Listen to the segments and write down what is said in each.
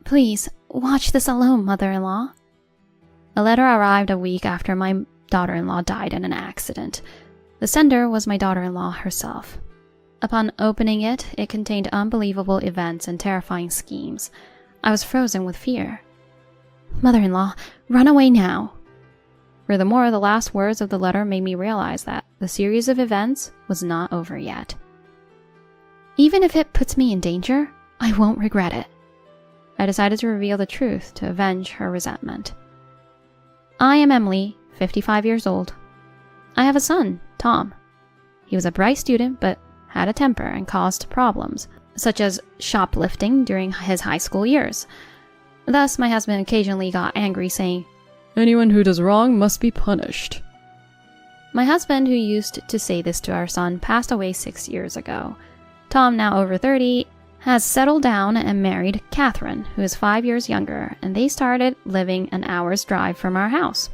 Please, watch this alone, mother-in-law. A letter arrived a week after my daughter-in-law died in an accident. The sender was my daughter-in-law herself. Upon opening it, it contained unbelievable events and terrifying schemes. I was frozen with fear. Mother-in-law, run away now. Furthermore, the last words of the letter made me realize that the series of events was not over yet. Even if it puts me in danger, I won't regret it. I decided to reveal the truth to avenge her resentment. I am Emily, 55 years old. I have a son, Tom. He was a bright student but had a temper and caused problems, such as shoplifting during his high school years. Thus, my husband occasionally got angry, saying, "Anyone who does wrong must be punished." My husband, who used to say this to our son, passed away 6 years ago. Tom, now over 30, has settled down and married Catherine, who is 5 years younger, and they started living an hour's drive from our house.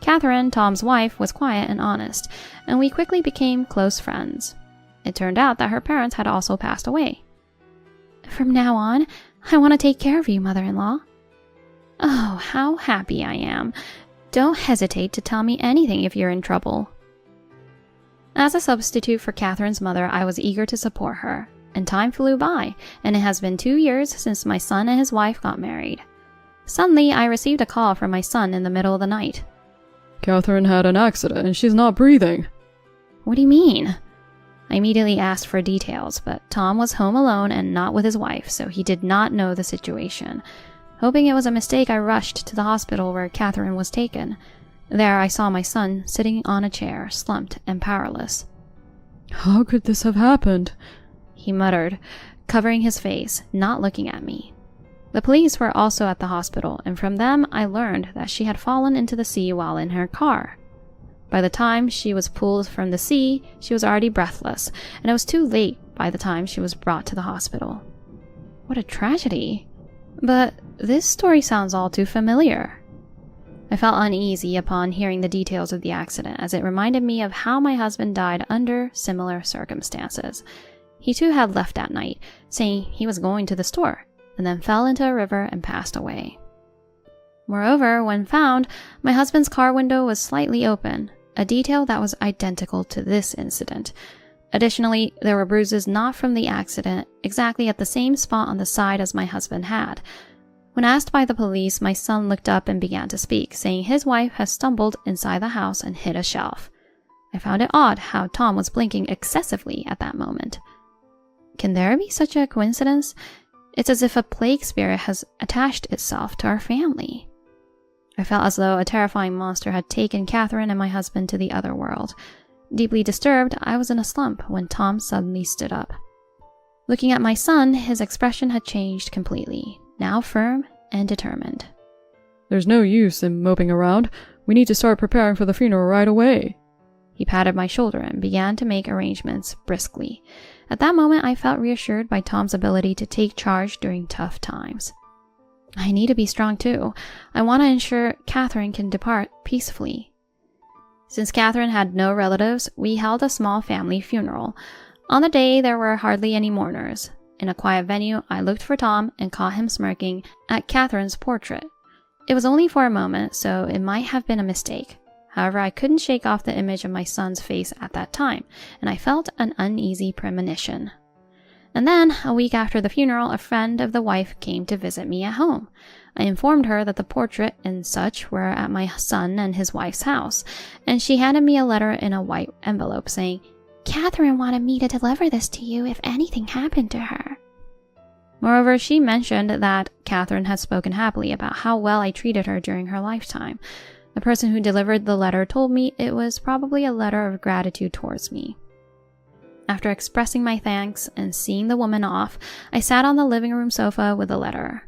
Catherine, Tom's wife, was quiet and honest, and we quickly became close friends. It turned out that her parents had also passed away. From now on, I want to take care of you, mother-in-law. Oh, how happy I am. Don't hesitate to tell me anything if you're in trouble. As a substitute for Catherine's mother, I was eager to support her, and time flew by, and it has been 2 years since my son and his wife got married. Suddenly, I received a call from my son in the middle of the night. "Catherine had an accident and she's not breathing." What do you mean? I immediately asked for details, but Tom was home alone and not with his wife, so he did not know the situation. Hoping it was a mistake, I rushed to the hospital where Catherine was taken. There I saw my son sitting on a chair, slumped and powerless. "How could this have happened?" he muttered, covering his face, not looking at me. The police were also at the hospital, and from them I learned that she had fallen into the sea while in her car. By the time she was pulled from the sea, she was already breathless, and it was too late by the time she was brought to the hospital. What a tragedy. But this story sounds all too familiar. I felt uneasy upon hearing the details of the accident, as it reminded me of how my husband died under similar circumstances. He too had left that night, saying he was going to the store, and then fell into a river and passed away. Moreover, when found, my husband's car window was slightly open, a detail that was identical to this incident. Additionally, there were bruises not from the accident exactly at the same spot on the side as my husband had. When asked by the police, my son looked up and began to speak, saying his wife had stumbled inside the house and hit a shelf. I found it odd how Tom was blinking excessively at that moment. Can there be such a coincidence? It's as if a plague spirit has attached itself to our family. I felt as though a terrifying monster had taken Catherine and my husband to the other world. Deeply disturbed, I was in a slump when Tom suddenly stood up. Looking at my son, his expression had changed completely, now firm and determined. "There's no use in moping around. We need to start preparing for the funeral right away." He patted my shoulder and began to make arrangements briskly. At that moment, I felt reassured by Tom's ability to take charge during tough times. I need to be strong too. I want to ensure Catherine can depart peacefully. Since Catherine had no relatives, we held a small family funeral. On the day, there were hardly any mourners. In a quiet venue, I looked for Tom and caught him smirking at Catherine's portrait. It was only for a moment, so it might have been a mistake. However, I couldn't shake off the image of my son's face at that time, and I felt an uneasy premonition. And then, a week after the funeral, a friend of the wife came to visit me at home. I informed her that the portrait and such were at my son and his wife's house, and she handed me a letter in a white envelope saying, "Catherine wanted me to deliver this to you if anything happened to her." Moreover, she mentioned that Catherine had spoken happily about how well I treated her during her lifetime. The person who delivered the letter told me it was probably a letter of gratitude towards me. After expressing my thanks and seeing the woman off, I sat on the living room sofa with the letter.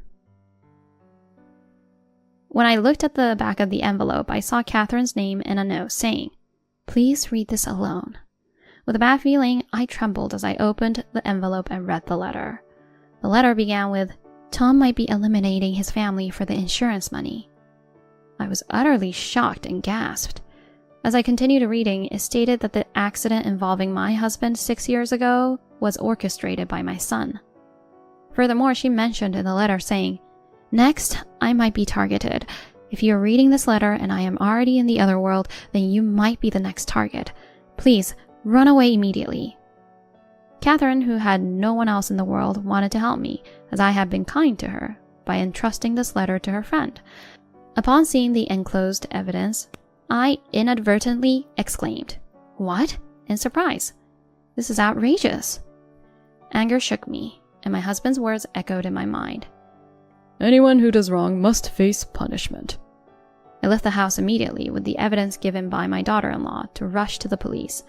When I looked at the back of the envelope, I saw Catherine's name and a note saying, "Please read this alone." With a bad feeling, I trembled as I opened the envelope and read the letter. The letter began with, "Tom might be eliminating his family for the insurance money." I was utterly shocked and gasped. As I continued reading, it stated that the accident involving my husband 6 years ago was orchestrated by my son. Furthermore, she mentioned in the letter saying, Next, I might be targeted. If you're reading this letter and I am already in the other world, then you might be the next target. Please, run away immediately. Catherine, who had no one else in the world, wanted to help me, as I had been kind to her, by entrusting this letter to her friend. Upon seeing the enclosed evidence, I inadvertently exclaimed, "What?" in surprise. This is outrageous. Anger shook me, and my husband's words echoed in my mind. Anyone who does wrong must face punishment. I left the house immediately with the evidence given by my daughter-in-law to rush to the police.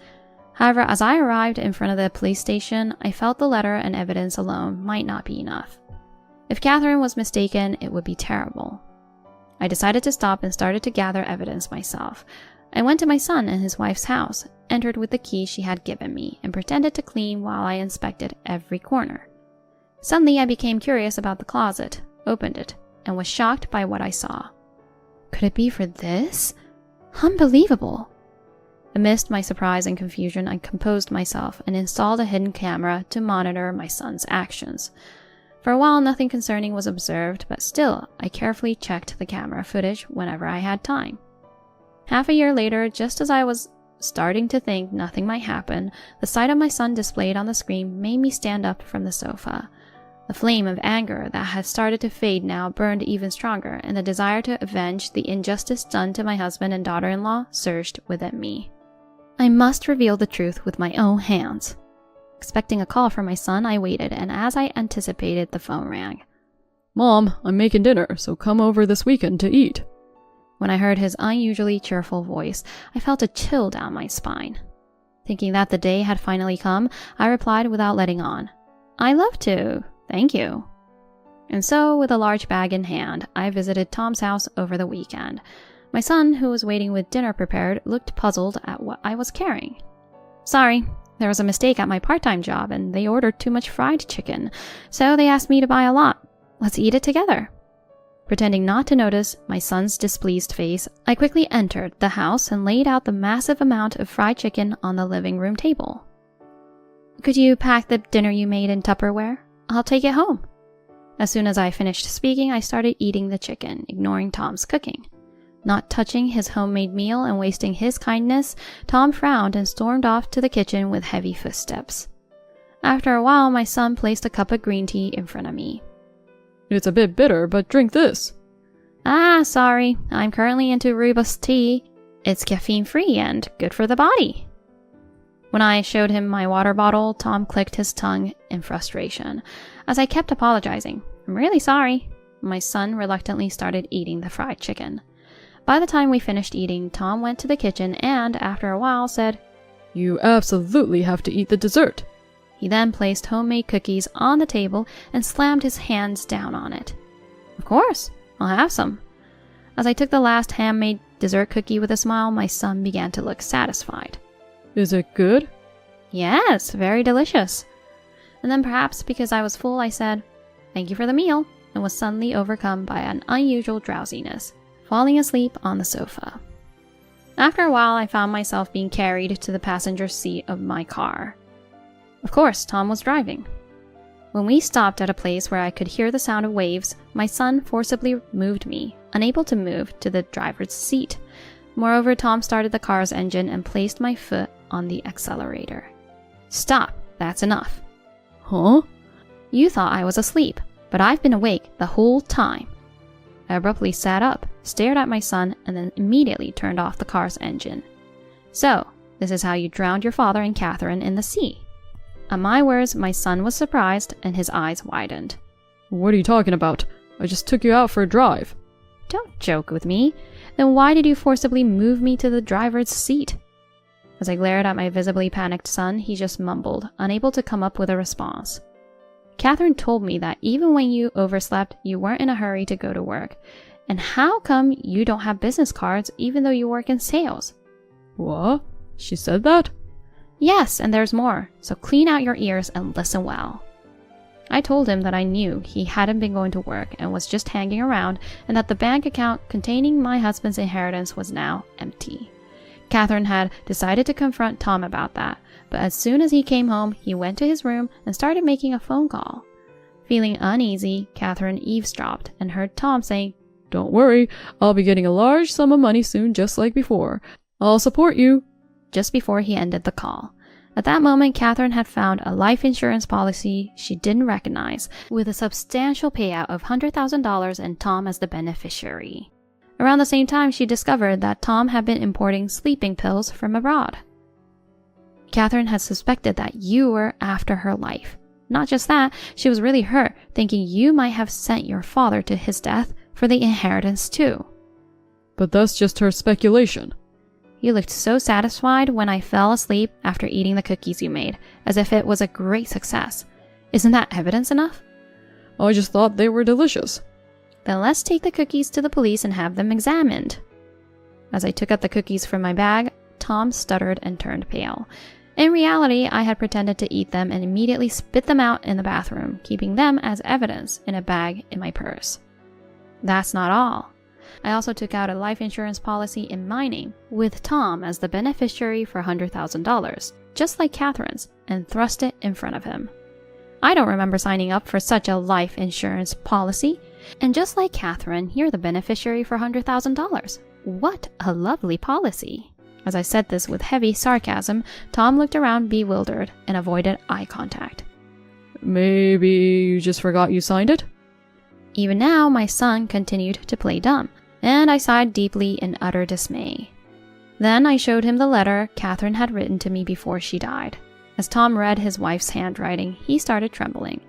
However, as I arrived in front of the police station, I felt the letter and evidence alone might not be enough. If Catherine was mistaken, it would be terrible. I decided to stop and started to gather evidence myself. I went to my son and his wife's house, entered with the key she had given me, and pretended to clean while I inspected every corner. Suddenly, I became curious about the closet, opened it, and was shocked by what I saw. Could it be for this? Unbelievable! Amidst my surprise and confusion, I composed myself and installed a hidden camera to monitor my son's actions. For a while, nothing concerning was observed, but still, I carefully checked the camera footage whenever I had time. Half a year later, just as I was starting to think nothing might happen, the sight of my son displayed on the screen made me stand up from the sofa. The flame of anger that had started to fade now burned even stronger, and the desire to avenge the injustice done to my husband and daughter-in-law surged within me. I must reveal the truth with my own hands. Expecting a call from my son, I waited, and as I anticipated, the phone rang. Mom, I'm making dinner, so come over this weekend to eat. When I heard his unusually cheerful voice, I felt a chill down my spine. Thinking that the day had finally come, I replied without letting on. "I'd love to, thank you." And so, with a large bag in hand, I visited Tom's house over the weekend. My son, who was waiting with dinner prepared, looked puzzled at what I was carrying. "Sorry, there was a mistake at my part-time job and they ordered too much fried chicken, so they asked me to buy a lot. Let's eat it together." Pretending not to notice my son's displeased face, I quickly entered the house and laid out the massive amount of fried chicken on the living room table. "Could you pack the dinner you made in Tupperware? I'll take it home." As soon as I finished speaking, I started eating the chicken, ignoring Tom's cooking. Not touching his homemade meal and wasting his kindness, Tom frowned and stormed off to the kitchen with heavy footsteps. After a while, my son placed a cup of green tea in front of me. "It's a bit bitter, but drink this." "Ah, sorry. I'm currently into rooibos tea. It's caffeine-free and good for the body." When I showed him my water bottle, Tom clicked his tongue in frustration. As I kept apologizing, "I'm really sorry," my son reluctantly started eating the fried chicken. By the time we finished eating, Tom went to the kitchen and, after a while, said, "You absolutely have to eat the dessert." He then placed homemade cookies on the table and slammed his hands down on it. "Of course, I'll have some." As I took the last handmade dessert cookie with a smile, my son began to look satisfied. "Is it good?" "Yes, very delicious." And then perhaps because I was full, I said, "Thank you for the meal," and was suddenly overcome by an unusual drowsiness, falling asleep on the sofa. After a while, I found myself being carried to the passenger seat of my car. Of course, Tom was driving. When we stopped at a place where I could hear the sound of waves, my son forcibly moved me, unable to move, to the driver's seat. Moreover, Tom started the car's engine and placed my foot on the accelerator. "Stop, that's enough." "Huh?" "You thought I was asleep, but I've been awake the whole time." I abruptly sat up, stared at my son, and then immediately turned off the car's engine. "So, this is how you drowned your father and Catherine in the sea." At my words, my son was surprised and his eyes widened. "What are you talking about? I just took you out for a drive." "Don't joke with me. Then why did you forcibly move me to the driver's seat?" As I glared at my visibly panicked son, he just mumbled, unable to come up with a response. "Catherine told me that even when you overslept, you weren't in a hurry to go to work. And how come you don't have business cards even though you work in sales?" "What? She said that?" "Yes, and there's more, so clean out your ears and listen well." I told him that I knew he hadn't been going to work and was just hanging around, and that the bank account containing my husband's inheritance was now empty. Catherine had decided to confront Tom about that, but as soon as he came home, he went to his room and started making a phone call. Feeling uneasy, Catherine eavesdropped and heard Tom saying, "Don't worry, I'll be getting a large sum of money soon just like before. I'll support you," just before he ended the call. At that moment, Catherine had found a life insurance policy she didn't recognize, with a substantial payout of $100,000 and Tom as the beneficiary. Around the same time, she discovered that Tom had been importing sleeping pills from abroad. Catherine had suspected that you were after her life. Not just that, she was really hurt, thinking you might have sent your father to his death for the inheritance too. "But that's just her speculation." You looked so satisfied when I fell asleep after eating the cookies you made, as if it was a great success. Isn't that evidence enough? "I just thought they were delicious." "Then let's take the cookies to the police and have them examined." As I took out the cookies from my bag, Tom stuttered and turned pale. In reality, I had pretended to eat them and immediately spit them out in the bathroom, keeping them as evidence in a bag in my purse. That's not all. I also took out a life insurance policy in my name, with Tom as the beneficiary for $100,000, just like Catherine's, and thrust it in front of him. I don't remember signing up for such a life insurance policy, and just like Catherine, you're the beneficiary for $100,000. What a lovely policy. As I said this with heavy sarcasm, Tom looked around bewildered and avoided eye contact. "Maybe you just forgot you signed it?" Even now, my son continued to play dumb, and I sighed deeply in utter dismay. Then I showed him the letter Catherine had written to me before she died. As Tom read his wife's handwriting, he started trembling.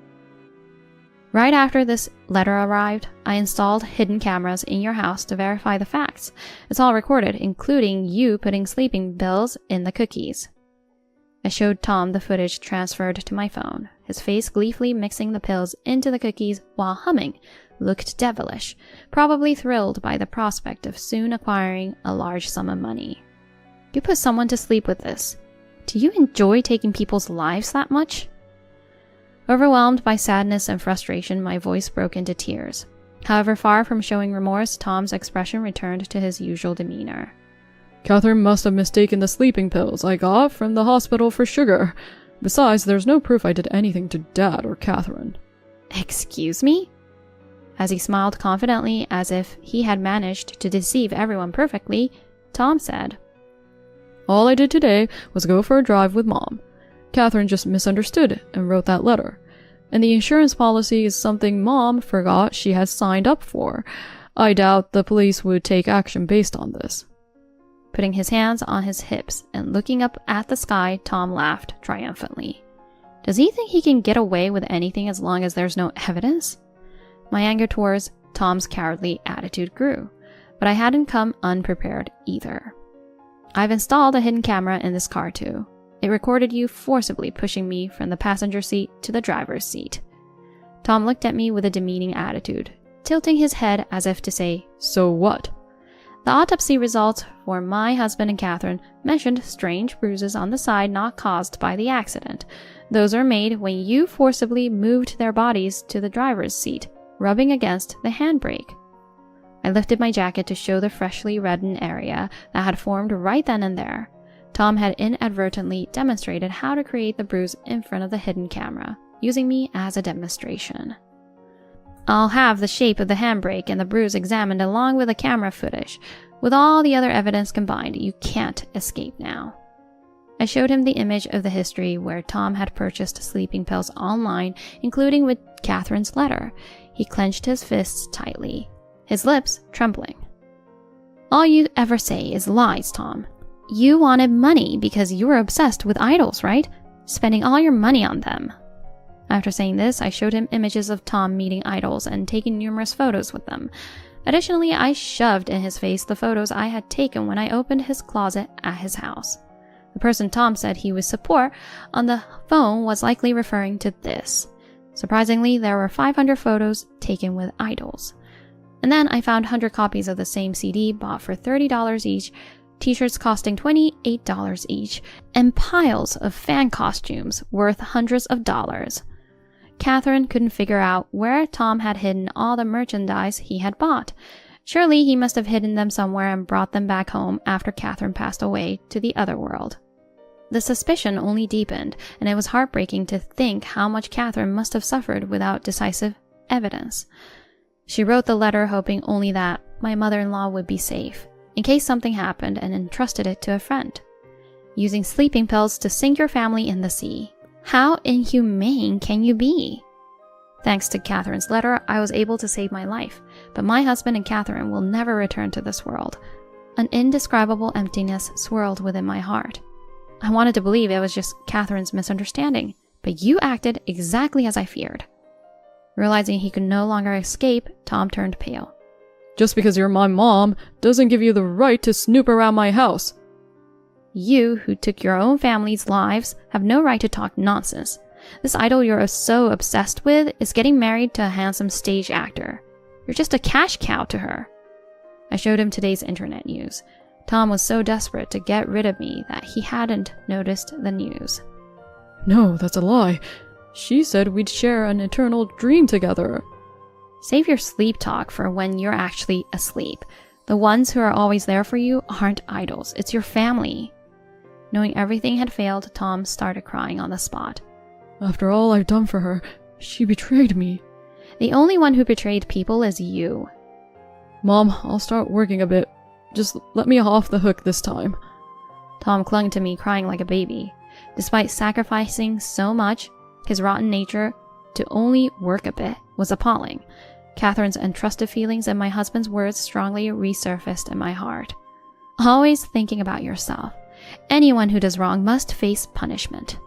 "Right after this letter arrived, I installed hidden cameras in your house to verify the facts. It's all recorded, including you putting sleeping pills in the cookies." I showed Tom the footage transferred to my phone, his face gleefully mixing the pills into the cookies while humming, looked devilish, probably thrilled by the prospect of soon acquiring a large sum of money. "You put someone to sleep with this. Do you enjoy taking people's lives that much?" Overwhelmed by sadness and frustration, my voice broke into tears. However, far from showing remorse, Tom's expression returned to his usual demeanor. "Catherine must have mistaken the sleeping pills I got from the hospital for sugar. Besides, there's no proof I did anything to Dad or Catherine." "Excuse me?" As he smiled confidently as if he had managed to deceive everyone perfectly, Tom said, "All I did today was go for a drive with Mom. Catherine just misunderstood and wrote that letter. And the insurance policy is something Mom forgot she had signed up for. I doubt the police would take action based on this." Putting his hands on his hips and looking up at the sky, Tom laughed triumphantly. Does he think he can get away with anything as long as there's no evidence? My anger towards Tom's cowardly attitude grew, but I hadn't come unprepared either. "I've installed a hidden camera in this car too. It recorded you forcibly pushing me from the passenger seat to the driver's seat." Tom looked at me with a demeaning attitude, tilting his head as if to say, "So what?" The autopsy results for my husband and Catherine mentioned strange bruises on the side not caused by the accident. Those are made when you forcibly moved their bodies to the driver's seat, rubbing against the handbrake. I lifted my jacket to show the freshly reddened area that had formed right then and there. Tom had inadvertently demonstrated how to create the bruise in front of the hidden camera, using me as a demonstration. I'll have the shape of the handbrake and the bruise examined along with the camera footage. With all the other evidence combined, you can't escape now. I showed him the image of the history where Tom had purchased sleeping pills online, including with Catherine's letter. He clenched his fists tightly, his lips trembling. "All you ever say is lies, Tom. You wanted money because you were obsessed with idols, right? Spending all your money on them." After saying this, I showed him images of Tom meeting idols and taking numerous photos with them. Additionally, I shoved in his face the photos I had taken when I opened his closet at his house. The person Tom said he would support on the phone was likely referring to this. Surprisingly, there were 500 photos taken with idols. And then I found 100 copies of the same CD bought for $30 each, t-shirts costing $28 each, and piles of fan costumes worth hundreds of dollars. Catherine couldn't figure out where Tom had hidden all the merchandise he had bought. Surely he must have hidden them somewhere and brought them back home after Catherine passed away to the other world. The suspicion only deepened, and it was heartbreaking to think how much Catherine must have suffered without decisive evidence. She wrote the letter hoping only that my mother-in-law would be safe, in case something happened, and entrusted it to a friend. Using sleeping pills to sink your family in the sea. How inhumane can you be? Thanks to Catherine's letter, I was able to save my life, but my husband and Catherine will never return to this world. An indescribable emptiness swirled within my heart. I wanted to believe it was just Catherine's misunderstanding, but you acted exactly as I feared. Realizing he could no longer escape, Tom turned pale. Just because you're my mom doesn't give you the right to snoop around my house. You, who took your own family's lives, have no right to talk nonsense. This idol you're so obsessed with is getting married to a handsome stage actor. You're just a cash cow to her. I showed him today's internet news. Tom was so desperate to get rid of me that he hadn't noticed the news. No, that's a lie. She said we'd share an eternal dream together. Save your sleep talk for when you're actually asleep. The ones who are always there for you aren't idols, it's your family. Knowing everything had failed, Tom started crying on the spot. After all I've done for her, she betrayed me. The only one who betrayed people is you. Mom, I'll start working a bit. Just let me off the hook this time. Tom clung to me, crying like a baby. Despite sacrificing so much, his rotten nature to only work a bit was appalling. Catherine's entrusted feelings and my husband's words strongly resurfaced in my heart. Always thinking about yourself. Anyone who does wrong must face punishment.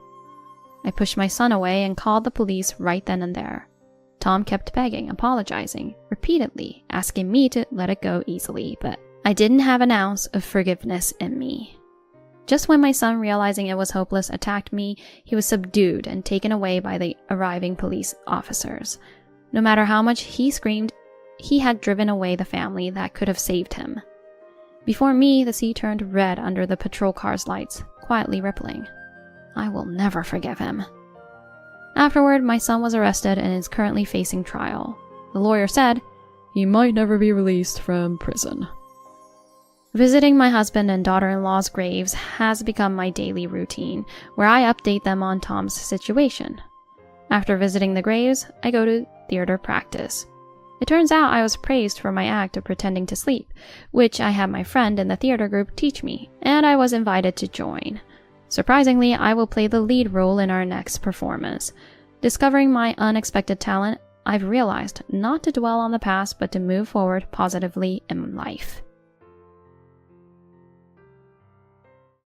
I pushed my son away and called the police right then and there. Tom kept begging, apologizing, repeatedly, asking me to let it go easily, but I didn't have an ounce of forgiveness in me. Just when my son, realizing it was hopeless, attacked me, he was subdued and taken away by the arriving police officers. No matter how much he screamed, he had driven away the family that could have saved him. Before me, the sea turned red under the patrol car's lights, quietly rippling. I will never forgive him. Afterward, my son was arrested and is currently facing trial. The lawyer said, he might never be released from prison. Visiting my husband and daughter-in-law's graves has become my daily routine, where I update them on Tom's situation. After visiting the graves, I go to theater practice. It turns out I was praised for my act of pretending to sleep, which I had my friend in the theater group teach me, and I was invited to join. Surprisingly, I will play the lead role in our next performance. Discovering my unexpected talent, I've realized not to dwell on the past but to move forward positively in life.